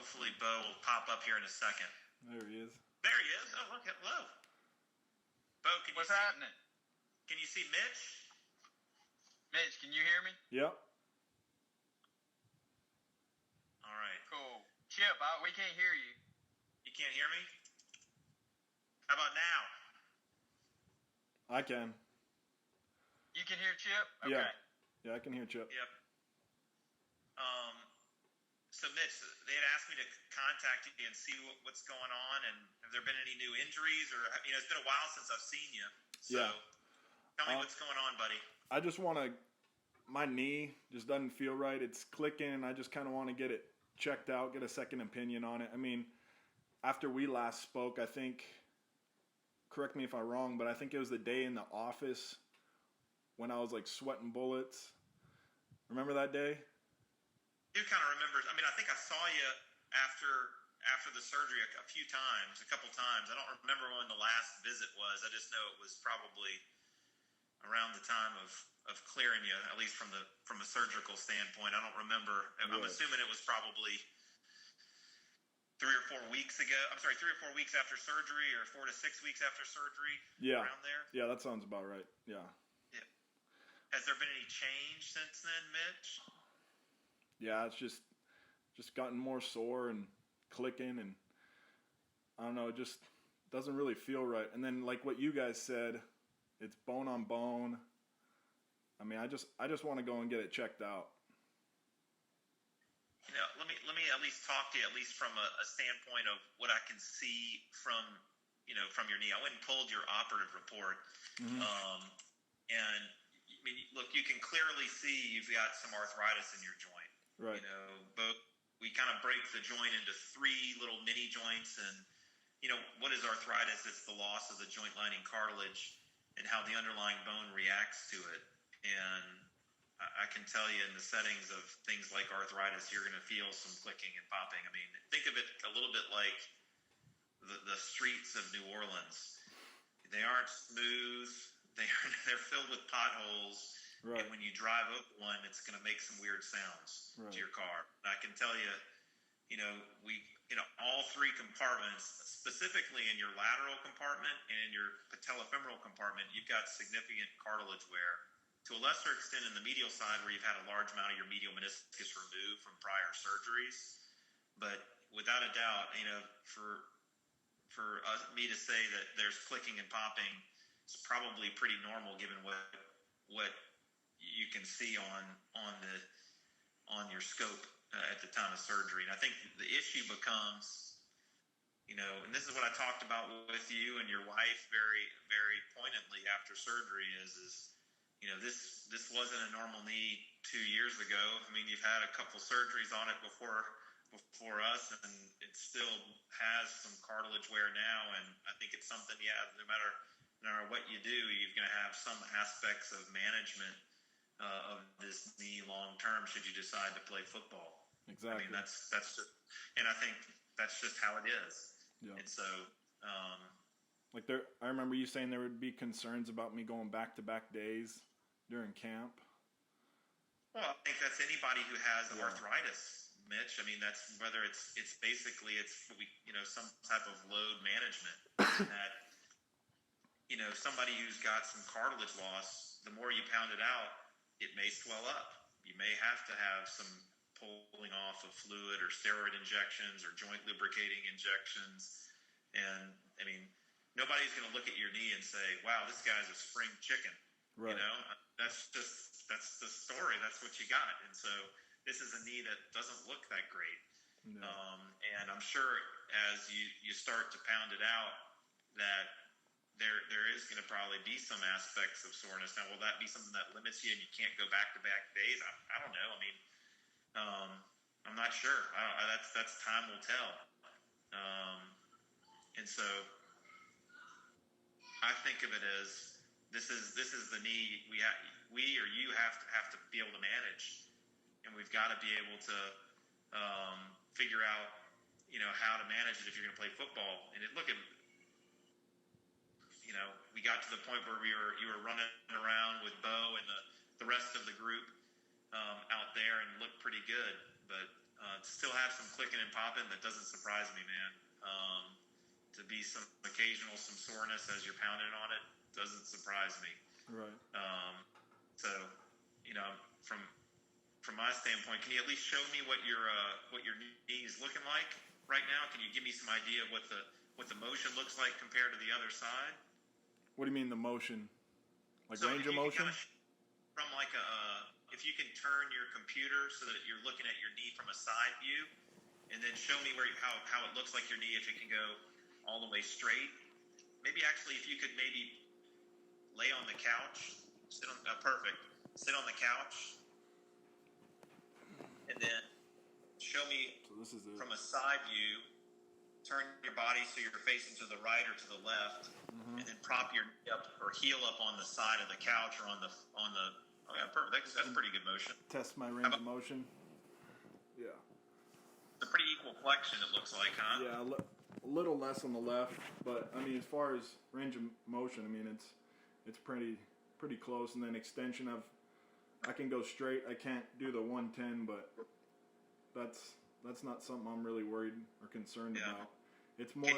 Hopefully Bo will pop up here in a second. There he is. There he is. Oh, look. Hello. Bo, What's happening? Can you see Mitch? Mitch, can you hear me? Yep. All right. Cool. Chip, we can't hear you. You can't hear me? How about now? I can. You can hear Chip? Okay. Yeah, I can hear Chip. Yep. So, Mitch, they had asked me to contact you and see what's going on, and have there been any new injuries? Or, it's been a while since I've seen you. So, tell me what's going on, buddy. I just want to – my knee just doesn't feel right. It's clicking, and I just kind of want to get it checked out, get a second opinion on it. I mean, after we last spoke, I think – correct me if I'm wrong, but I think it was the day in the office when I was, sweating bullets. Remember that day? You kind of remember. I mean, I think I saw you after the surgery a couple times. I don't remember when the last visit was. I just know it was probably around the time of clearing you, at least from a surgical standpoint. I don't remember. I'm assuming it was probably 3 or 4 weeks ago. I'm sorry, 3 or 4 weeks after surgery, or 4 to 6 weeks after surgery. Yeah. Around there. Yeah, that sounds about right. Yeah. Has there been any change since then, Mitch? Yeah, it's just gotten more sore and clicking, and I don't know, it just doesn't really feel right. And then like what you guys said, it's bone on bone. I mean, I just want to go and get it checked out. Let me at least talk to you, at least from a standpoint of what I can see from your knee. I went and pulled your operative report, and I mean, look, you can clearly see you've got some arthritis in your joint. Right. We kind of break the joint into 3 little mini joints, and what is arthritis? It's the loss of the joint lining cartilage and how the underlying bone reacts to it. And I can tell you, in the settings of things like arthritis, you're going to feel some clicking and popping. I mean, think of it a little bit like the streets of New Orleans. They aren't smooth. They're filled with potholes. Right. And when you drive up one, it's going to make some weird sounds to your car. And I can tell you, all 3 compartments, specifically in your lateral compartment and in your patellofemoral compartment, you've got significant cartilage wear. To a lesser extent in the medial side, where you've had a large amount of your medial meniscus removed from prior surgeries. But without a doubt, for me to say that there's clicking and popping, it's probably pretty normal given what you can see on your scope at the time of surgery. And I think the issue becomes, and this is what I talked about with you and your wife very, very poignantly after surgery is this wasn't a normal knee 2 years ago. I mean, you've had a couple surgeries on it before us, and it still has some cartilage wear now. And I think it's something, no matter what you do, you're going to have some aspects of management of this knee long term should you decide to play football. Exactly. I mean, that's just, and I think that's just how it is. Yeah. And so, I remember you saying there would be concerns about me going back-to-back days during camp. Well, I think that's anybody who has arthritis, Mitch. I mean, that's whether it's basically some type of load management that, somebody who's got some cartilage loss, the more you pound it out, it may swell up. You may have to have some pulling off of fluid or steroid injections or joint lubricating injections. And, I mean, nobody's going to look at your knee and say, wow, this guy's a spring chicken. Right. That's the story. That's what you got. And so this is a knee that doesn't look that great. No. And I'm sure as you start to pound it out that there is going to probably be some aspects of soreness. Now, will that be something that limits you and you can't go back-to-back days? I don't know. I mean, I'm not sure. That's time will tell. And so I think of it as this is the knee we or you have to be able to manage, and we've got to be able to figure out how to manage it if you're going to play football. And we got to the point where you were running around with Bo and the rest of the group out there and looked pretty good. But To still have some clicking and popping, that doesn't surprise me, man. To be some soreness as you're pounding on it doesn't surprise me. Right. So, from my standpoint, can you at least show me what your knee is looking like right now? Can you give me some idea of what the motion looks like compared to the other side? What do you mean the motion? Like So range if of you motion? from like if you can turn your computer so that you're looking at your knee from a side view, and then show me how it looks like your knee if it can go all the way straight. Maybe actually if you could maybe lay on the couch, sit on the couch, and then show me So this is it. from a side view. Turn your body so you're facing to the right or to the left, and then prop your knee up or heel up on the side of the couch or on the. Oh yeah, perfect. That's pretty good motion. Test my range of motion. Yeah. It's a pretty equal flexion, it looks like, huh? Yeah, a little less on the left, but I mean, as far as range of motion, I mean, it's pretty close. And then extension, I can go straight. I can't do the 110, but that's not something I'm really worried or concerned about. It's more Can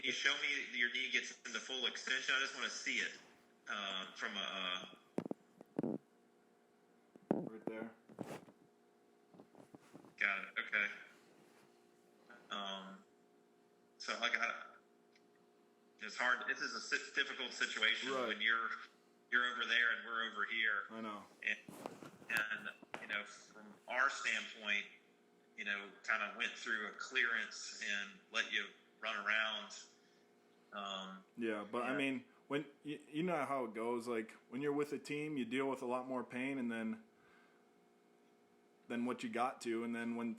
you show me your knee gets into full extension? I just want to see it from right there. Got it. Okay. So it's hard. This is a difficult situation Right. when you're over there and we're over here. I know. And from our standpoint, kind of went through a clearance and let you run around. Yeah, but I mean, when you know how it goes. Like when you're with a team, you deal with a lot more pain, and then what you got to, and then when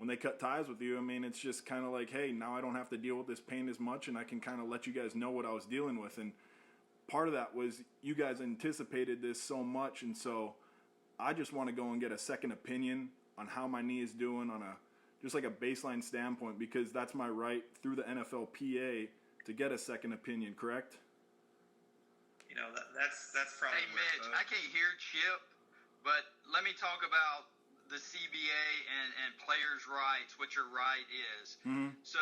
they cut ties with you, I mean, it's just kind of like, hey, now I don't have to deal with this pain as much, and I can kind of let you guys know what I was dealing with. And part of that was you guys anticipated this so much, and so I just want to go and get a second opinion on how my knee is doing on just like a baseline standpoint, because that's my right through the NFLPA to get a second opinion, correct? That's probably. Hey, Mitch, I can't hear Chip, but let me talk about the CBA and players' rights, what your right is. Mm-hmm. So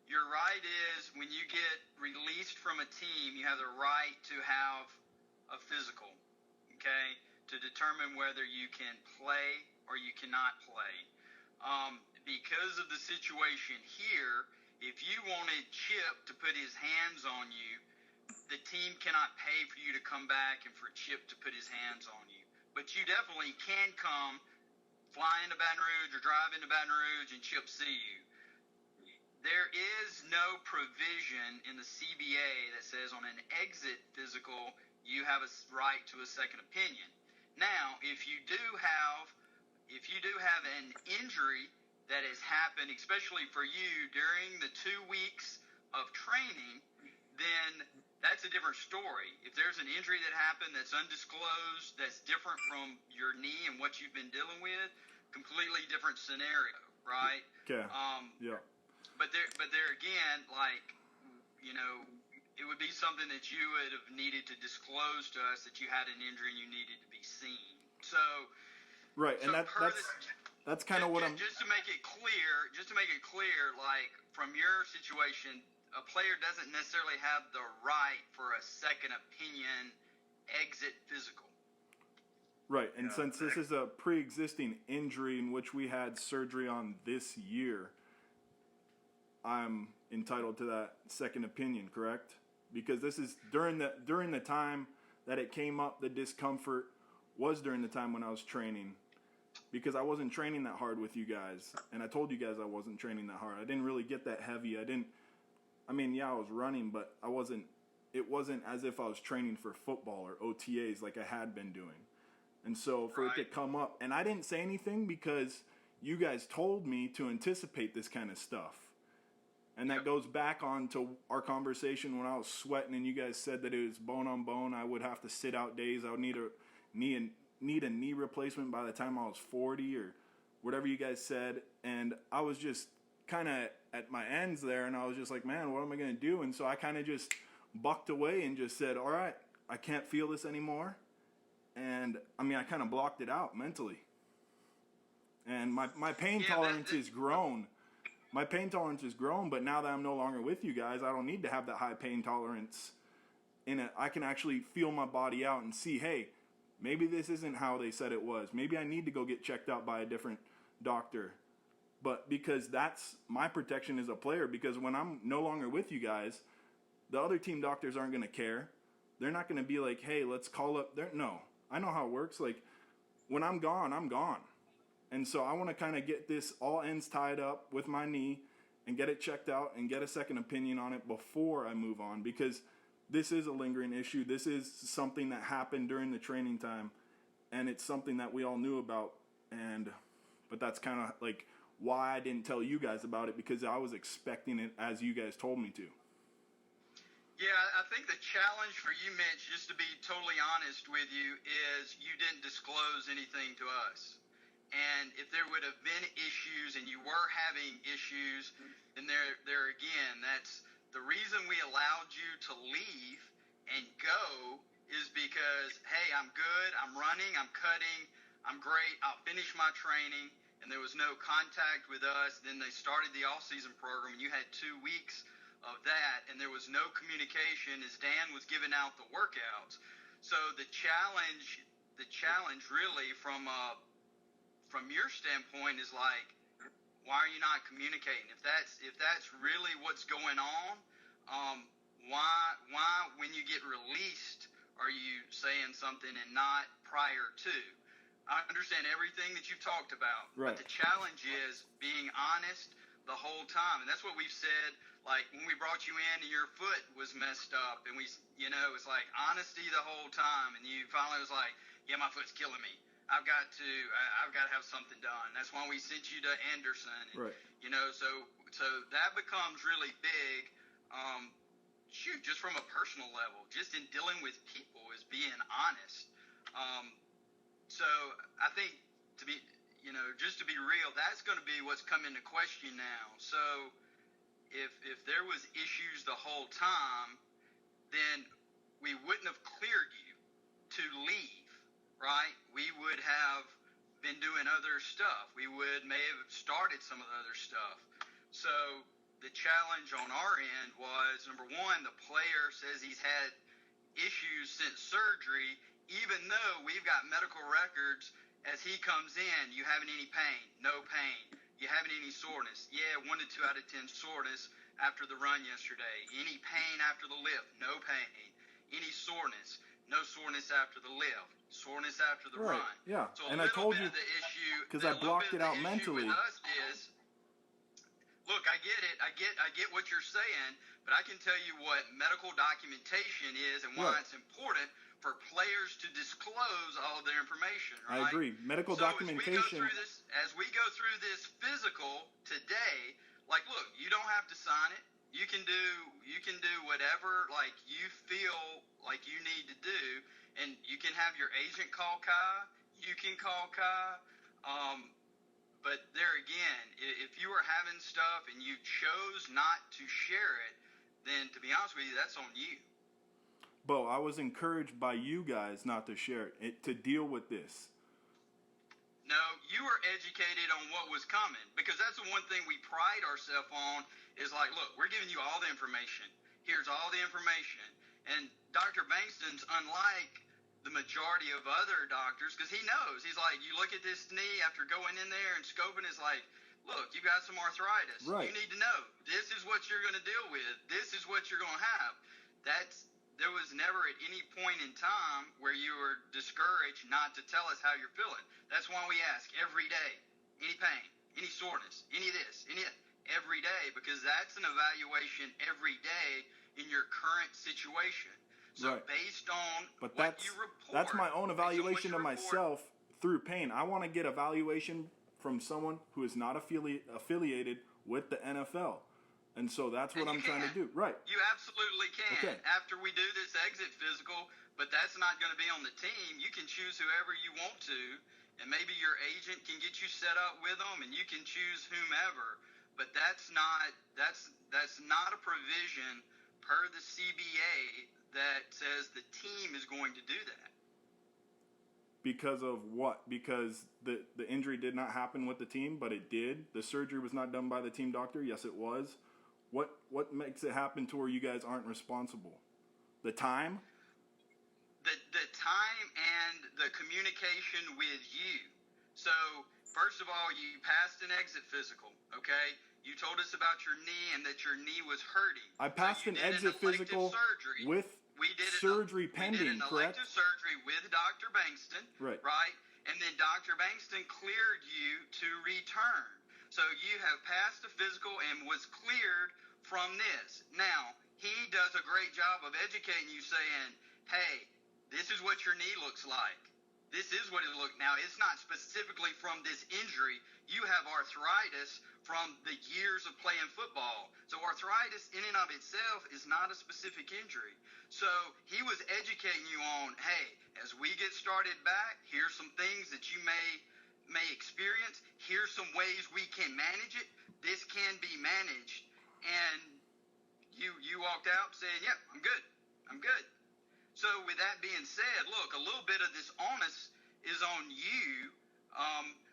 your right is when you get released from a team, you have the right to have a physical, okay, to determine whether you can play or you cannot play. Because of the situation here, if you wanted Chip to put his hands on you, the team cannot pay for you to come back and for Chip to put his hands on you. But you definitely can come, fly into Baton Rouge or drive into Baton Rouge and Chip see you. There is no provision in the CBA that says on an exit physical you have a right to a second opinion. Now, if you do have an injury that has happened, especially for you during the 2 weeks of training, then that's a different story. If there's an injury that happened that's undisclosed, that's different from your knee and what you've been dealing with, completely different scenario, right? Okay. Yeah. But there again, it would be something that you would have needed to disclose to us that you had an injury and you needed to be seen. So. Right, and that's kind of what I'm. Just to make it clear, like from your situation, a player doesn't necessarily have the right for a second opinion exit physical. Right, and since this is a pre-existing injury in which we had surgery on this year, I'm entitled to that second opinion, correct? Because this is during the time that it came up, the discomfort was during the time when I was training. Because I wasn't training that hard with you guys. And I told you guys I wasn't training that hard. I didn't really get that heavy. I was running, but it wasn't as if I was training for football or OTAs like I had been doing. And so for it to come up, and I didn't say anything because you guys told me to anticipate this kind of stuff. And that goes back on to our conversation when I was sweating and you guys said that it was bone on bone. I would have to sit out days. I would need a knee replacement by the time I was 40 or whatever you guys said. And I was just kind of at my ends there, and I was just like, man, what am I going to do? And so I kind of just bucked away and just said, all right, I can't feel this anymore. And I kind of blocked it out mentally. And my pain Yeah, tolerance is grown. My pain tolerance is grown, but now that I'm no longer with you guys, I don't need to have that high pain tolerance in it. I can actually feel my body out and see, hey, maybe this isn't how they said it was. Maybe I need to go get checked out by a different doctor. But because that's my protection as a player, because when I'm no longer with you guys, the other team doctors aren't going to care. They're not going to be like, hey, let's call up there. No, I know how it works. Like, when I'm gone, I'm gone. And so I want to kind of get this all ends tied up with my knee and get it checked out and get a second opinion on it before I move on, because this is a lingering issue. This is something that happened during the training time, and it's something that we all knew about. But that's kind of like why I didn't tell you guys about it, because I was expecting it as you guys told me to. Yeah, I think the challenge for you, Mitch, just to be totally honest with you, is you didn't disclose anything to us. And if there would have been issues and you were having issues, then there again, that's the reason we allowed you to leave and go, is because, hey, I'm good, I'm running, I'm cutting, I'm great, I'll finish my training, and there was no contact with us. Then they started the off-season program, and you had 2 weeks of that, and there was no communication as Dan was giving out the workouts. So the challenge really from your standpoint is like, why are you not communicating? If that's really what's going on, why when you get released are you saying something and not prior to? I understand everything that you've talked about, right. But the challenge is being honest the whole time. And that's what we've said, like when we brought you in and your foot was messed up, and it's like honesty the whole time. And you finally was like, yeah, my foot's killing me. I've got to have something done. That's why we sent you to Anderson. And, right. So that becomes really big. Just from a personal level, just in dealing with people, is being honest. So I think just to be real, that's going to be what's come into question now. So if there was issues the whole time, then we wouldn't have cleared you to leave, right? We would have been doing other stuff. We may have started some of the other stuff. So the challenge on our end was, number one, the player says he's had issues since surgery, even though we've got medical records. As he comes in, you having any pain? No pain. You having any soreness? Yeah, 1 to 2 out of 10 soreness after the run yesterday. Any pain after the lift? No pain. Any soreness? No soreness after the lift. Soreness after the right. run. Yeah, So and I told you, the issue, because I blocked it out mentally. With us is, look, I get it. I get what you're saying, but I can tell you what medical documentation is and why it's important for players to disclose all of their information, right? I agree. Medical documentation. As we go through this physical today, like, look, you don't have to sign it. You can do whatever like you feel like you need to do, and you can have your agent call Kai. You can call Kai. But there again, if you were having stuff and you chose not to share it, then to be honest with you, that's on you. Bo, I was encouraged by you guys not to share it, to deal with this. No, you were educated on what was coming, because that's the one thing we pride ourselves on is like, look, we're giving you all the information. Here's all the information. And Dr. Bankston's unlike the majority of other doctors, because he knows. He's like, you look at this knee after going in there and scoping, it's like, look, you've got some arthritis. Right. You need to know. This is what you're going to deal with. This is what you're going to have. There was never at any point in time where you were discouraged not to tell us how you're feeling. That's why we ask every day, any pain, any soreness, any this, every day, because that's an evaluation every day in your current situation. So based on what you report. That's my own evaluation of myself through pain. I want to get evaluation from someone who is not affiliated with the NFL. And so that's what I'm trying to do. Right. You absolutely can. Okay. After we do this exit physical, but that's not going to be on the team. You can choose whoever you want to, and maybe your agent can get you set up with them, and you can choose whomever. But that's not a provision per the CBA that says the team is going to do that. because of what? Because the injury did not happen with the team, but it did. The surgery was not done by the team doctor. Yes, it was. What makes it happen to where you guys aren't responsible? The time? The time and the communication with you. So, first of all, you passed an exit physical, okay? You told us about your knee and that your knee was hurting. I passed an exit physical with surgery pending, correct? We did an elective surgery with Dr. Bankston, right? And then Dr. Bankston cleared you to return. So you have passed the physical and was cleared from this. Now, he does a great job of educating you, saying, hey, this is what your knee looks like. This is what it looked. Now, it's not specifically from this injury. You have arthritis from the years of playing football. So arthritis in and of itself is not a specific injury. So he was educating you on, hey, as we get started back, here's some things that you may experience. Here's some ways we can manage it. This can be managed. And you walked out saying, yep, I'm good. I'm good. So with that being said, look, a little bit of this onus is on you.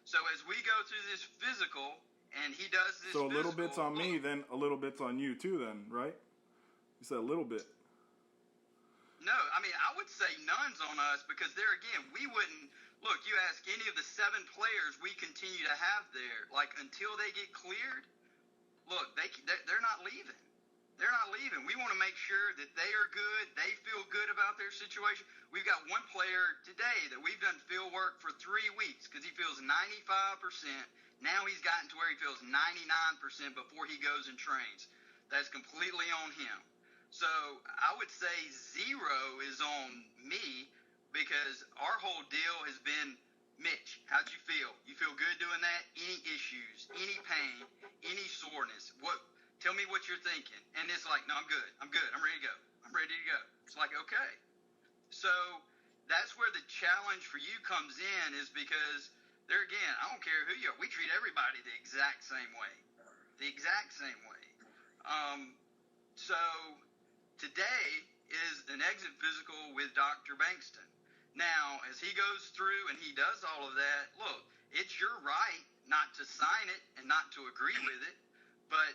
So as we go through this physical, and he does this So a little physical, bit's on me, then a little bit's on you too then, right? You said a little bit. No, I mean, I would say none's on us because there again, we wouldn't, look, you ask any of the 7 players we continue to have there, like until they get cleared, look, they're not leaving. They're not leaving. We want to make sure that they are good. They feel good about their situation. We've got one player today that we've done field work for 3 weeks because he feels 95%. Now he's gotten to where he feels 99% before he goes and trains. That's completely on him. So I would say 0 is on me because our whole deal has been, Mitch, how'd you feel? You feel good doing that? Any issues? Any pain? Any soreness? Tell me what you're thinking. And it's like, no, I'm good. I'm good. I'm ready to go. I'm ready to go. It's like, okay. So that's where the challenge for you comes in is because there again, I don't care who you are. We treat everybody the exact same way. The exact same way. So today is an exit physical with Dr. Bankston. Now, as he goes through and he does all of that, look, it's your right not to sign it and not to agree with it, but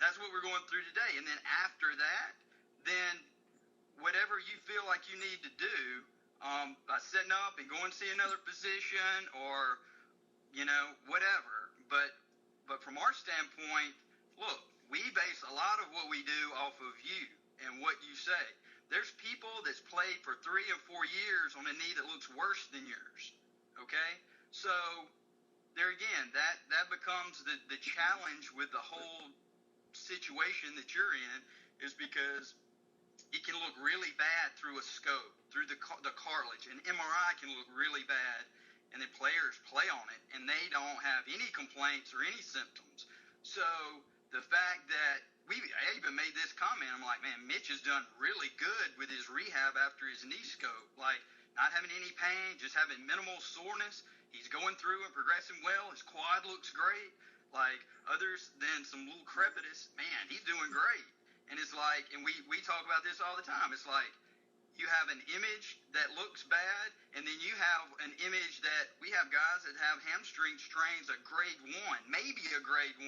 that's what we're going through today. And then after that, then whatever you feel like you need to do by setting up and going to see another physician or, whatever. But from our standpoint, look, we base a lot of what we do off of you and what you say. There's people that's played for 3 and 4 years on a knee that looks worse than yours, okay? So there again, that becomes the challenge with the whole situation that you're in is because it can look really bad through a scope, through the cartilage. An MRI can look really bad, and then players play on it, and they don't have any complaints or any symptoms. So the fact that I even made this comment, I'm like, man, Mitch has done really good with his rehab after his knee scope, like not having any pain, just having minimal soreness. He's going through and progressing well. His quad looks great. Like others than some little crepitus, man, he's doing great. And it's like, and we talk about this all the time. It's like you have an image that looks bad, and then you have an image that we have guys that have hamstring strains of grade 1, maybe a grade 1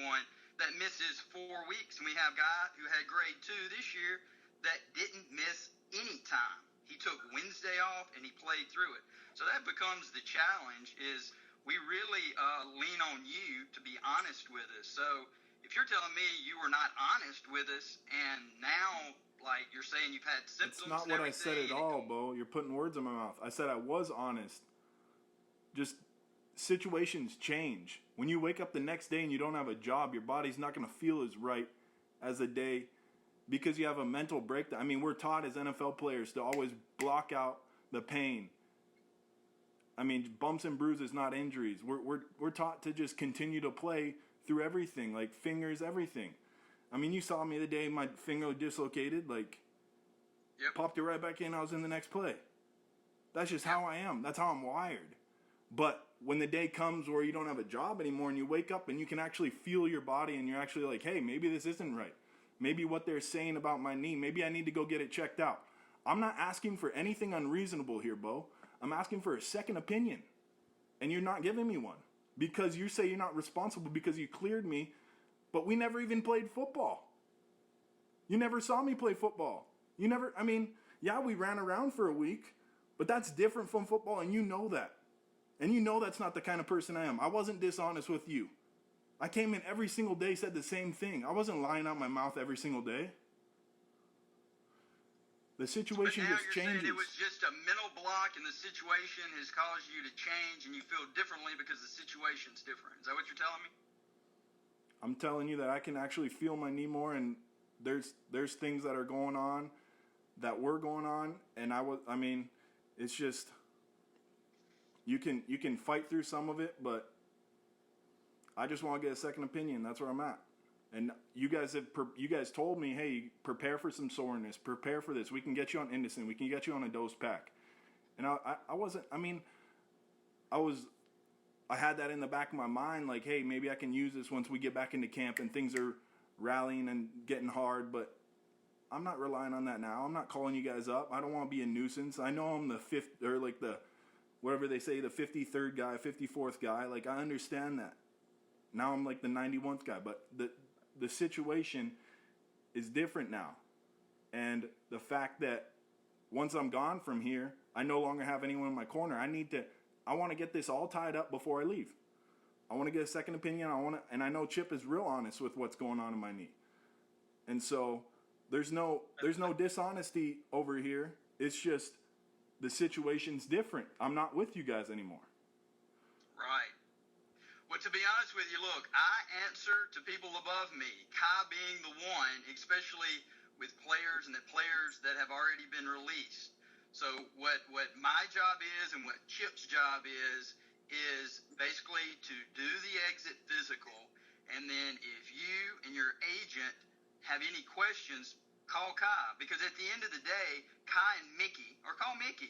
that misses 4 weeks. And we have a guy who had grade 2 this year that didn't miss any time. He took Wednesday off and he played through it. So that becomes the challenge is we really lean on you to be honest with us. So if you're telling me you were not honest with us and now, like, you're saying you've had symptoms. It's not what I said at all, Bo. You're putting words in my mouth. I said I was honest. Just situations change. When you wake up the next day and you don't have a job, your body's not going to feel as right as a day because you have a mental breakdown. I mean, we're taught as NFL players to always block out the pain. I mean, bumps and bruises, not injuries. We're taught to just continue to play through everything, like fingers, everything. I mean, you saw me the day my finger dislocated, like, yep. Popped it right back in, I was in the next play. That's just how I am. That's how I'm wired. But when the day comes where you don't have a job anymore and you wake up and you can actually feel your body and you're actually like, hey, maybe this isn't right. Maybe what they're saying about my knee, maybe I need to go get it checked out. I'm not asking for anything unreasonable here, Bo. I'm asking for a second opinion, and you're not giving me one because you say you're not responsible because you cleared me, but we never even played football. You never saw me play football. Yeah, we ran around for a week, but that's different from football, and you know that. And you know that's not the kind of person I am. I wasn't dishonest with you. I came in every single day, said the same thing. I wasn't lying out my mouth every single day. The situation just changes. But now you're saying it was just a mental block and the situation has caused you to change and you feel differently because the situation's different. Is that what you're telling me? I'm telling you that I can actually feel my knee more, and there's things that are going on that were going on, and it's just you can fight through some of it, but I just want to get a second opinion. That's where I'm at. And you guys told me, hey, prepare for some soreness, prepare for this. We can get you on Indocin, we can get you on a dose pack. And I had that in the back of my mind, like, hey, maybe I can use this once we get back into camp and things are rallying and getting hard. But I'm not relying on that now. I'm not calling you guys up. I don't want to be a nuisance. I know I'm the fifth, or like the, whatever they say, the 53rd guy, 54th guy. Like, I understand that. Now I'm like the 91st guy, but the situation is different now. And the fact that once I'm gone from here, I no longer have anyone in my corner. I want to get this all tied up before I leave. I want to get a second opinion. And I know Chip is real honest with what's going on in my knee. And so there's no dishonesty over here. It's just the situation's different. I'm not with you guys anymore. Right. Well, to be honest with you, look, I answer to people above me, Kai being the one, especially with players and the players that have already been released. So what my job is and what Chip's job is basically to do the exit physical. And then if you and your agent have any questions, call Kai. Because at the end of the day, Kai and Mickey, or call Mickey.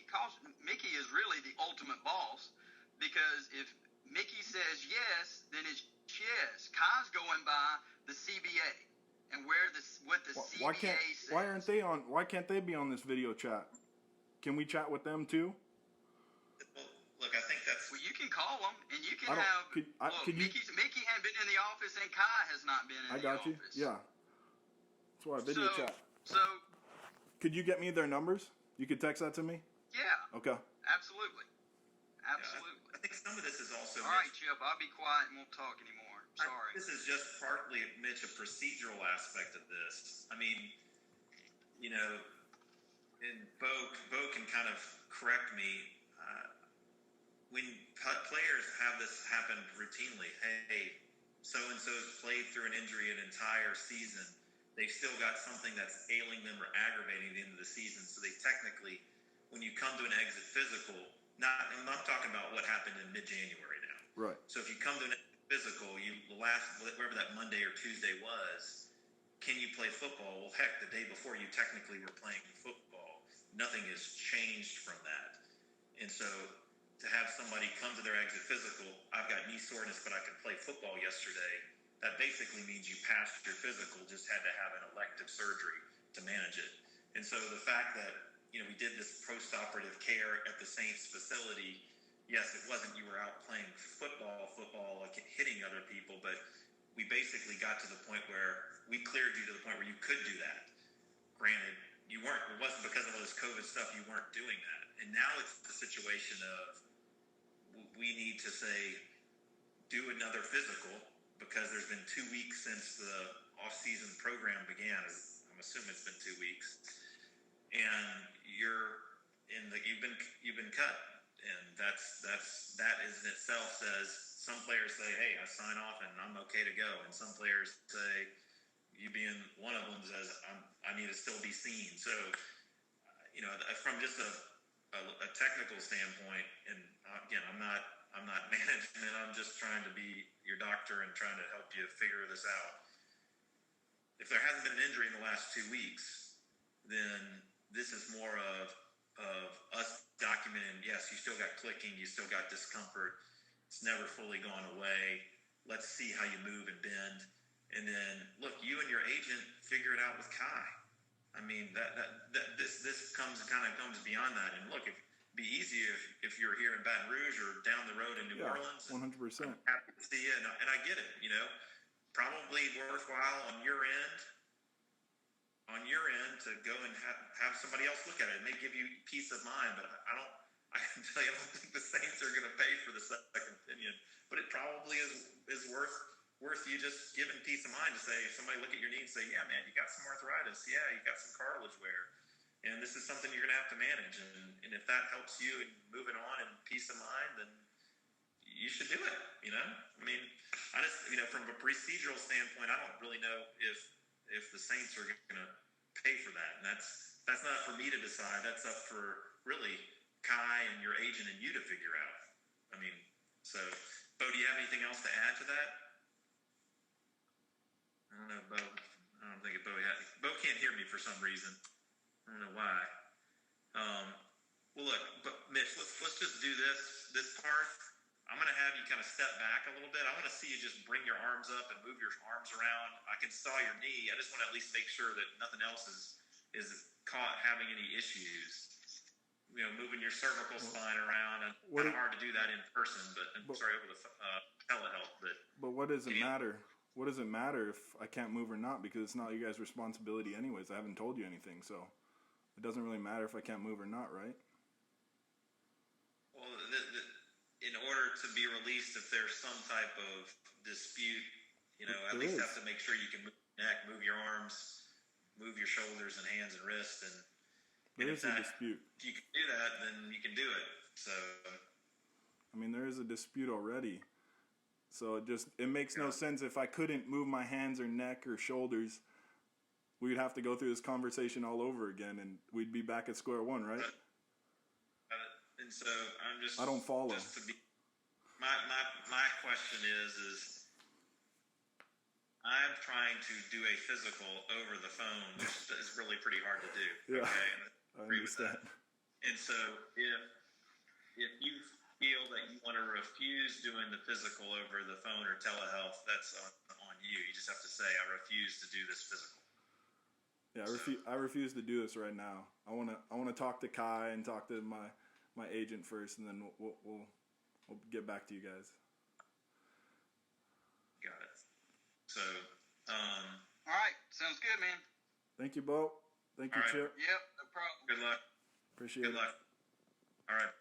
Mickey is really the ultimate boss. Because if Mickey says yes, then it's yes. Kai's going by the CBA and what the CBA says. Why can't they be on this video chat? Can we chat with them too? Well, look, I think that's. Well, you can call them and you can Mickey hadn't been in the office and Kai has not been in the office. I got you. Yeah. That's why video chat. So. Could you get me their numbers? You could text that to me? Yeah. Okay. Absolutely. Yeah, I think some of this is also. All right, Chip. I'll be quiet and won't talk anymore. Sorry. This is just partly, Mitch, a procedural aspect of this. I mean, and Bo can kind of correct me. When players have this happen routinely, hey, so-and-so's played through an injury an entire season. They've still got something that's ailing them or aggravating the end of the season. So they technically, when you come to an exit physical, I'm not talking about what happened in mid-January now. Right. So if you come to an physical, wherever that Monday or Tuesday was, can you play football? Well, heck, the day before you technically were playing football. Nothing has changed from that. And so to have somebody come to their exit physical, I've got knee soreness, but I could play football yesterday, that basically means you passed your physical, just had to have an elective surgery to manage it. And so the fact that we did this post-operative care at the Saints facility. Yes, it wasn't you were out playing football, like hitting other people, but we basically got to the point where we cleared you to the point where you could do that. Granted, it wasn't because of all this COVID stuff you weren't doing that. And now it's the situation of we need to say, do another physical because there's been 2 weeks since the off-season program began. I'm assuming it's been 2 weeks. And you've been cut, and that in itself says some players say, hey, I sign off and I'm okay to go, and some players say, you being one of them, says I need to still be seen. So from just a technical standpoint, and again, I'm not management. I'm just trying to be your doctor and trying to help you figure this out. If there hasn't been an injury in the last 2 weeks, then this is more of us documenting, yes, you still got clicking, you still got discomfort. It's never fully gone away. Let's see how you move and bend. And then, look, you and your agent figure it out with Kai. I mean, this comes beyond that. And look, if be easy if you're here in Baton Rouge or down the road in New Orleans. 100%. I'm happy to see you, and I get it. You know, probably worthwhile on your end to go and have somebody else look at it. It may give you peace of mind, but I can tell you, I don't think the Saints are going to pay for the second opinion. But it probably is worth you just giving peace of mind to say, if somebody look at your knee and say, yeah, man, you got some arthritis. Yeah, you got some cartilage wear. And this is something you're going to have to manage. And if that helps you in moving on and peace of mind, then you should do it, you know? I mean, I just, you know, from a procedural standpoint, I don't really know if the Saints are going to pay for that. And that's not for me to decide. That's up for really Kai and your agent and you to figure out. I mean, so, Bo, do you have anything else to add to that? I don't know, Bo. I don't think Bo can't hear me for some reason. I don't know why. Well, look, Mitch, let's just do this part. I'm going to have you kind of step back a little bit. I want to see you just bring your arms up and move your arms around. I can saw your knee. I just want to at least make sure that nothing else is caught having any issues. You know, moving your cervical spine around. And it's kind of hard to do that in person, over the telehealth. But what does it matter? What does it matter if I can't move or not? Because it's not you guys' responsibility anyways. I haven't told you anything, so it doesn't really matter if I can't move or not, right? Well, in order to be released, if there's some type of dispute, you know, at least have to make sure you can move your neck, move your arms, move your shoulders and hands and wrists. And there is a dispute. If you can do that, then you can do it. So, I mean, there is a dispute already. So it makes no sense if I couldn't move my hands or neck or shoulders. We'd have to go through this conversation all over again, and we'd be back at square one, right? And so I'm just. I don't follow. My question is I'm trying to do a physical over the phone, which is really pretty hard to do. Yeah, okay? And I understand. And so if you feel that you want to refuse doing the physical over the phone or telehealth, that's on you. You just have to say, I refuse to do this physical. Yeah, I refuse to do this right now. I want to talk to Kai and talk to my agent first, and then we'll get back to you guys. Got it. So, all right, sounds good, man. Thank you, Bo. Thank you, right. Chip. Yep, no problem. Good luck. Appreciate it. Good luck. All right.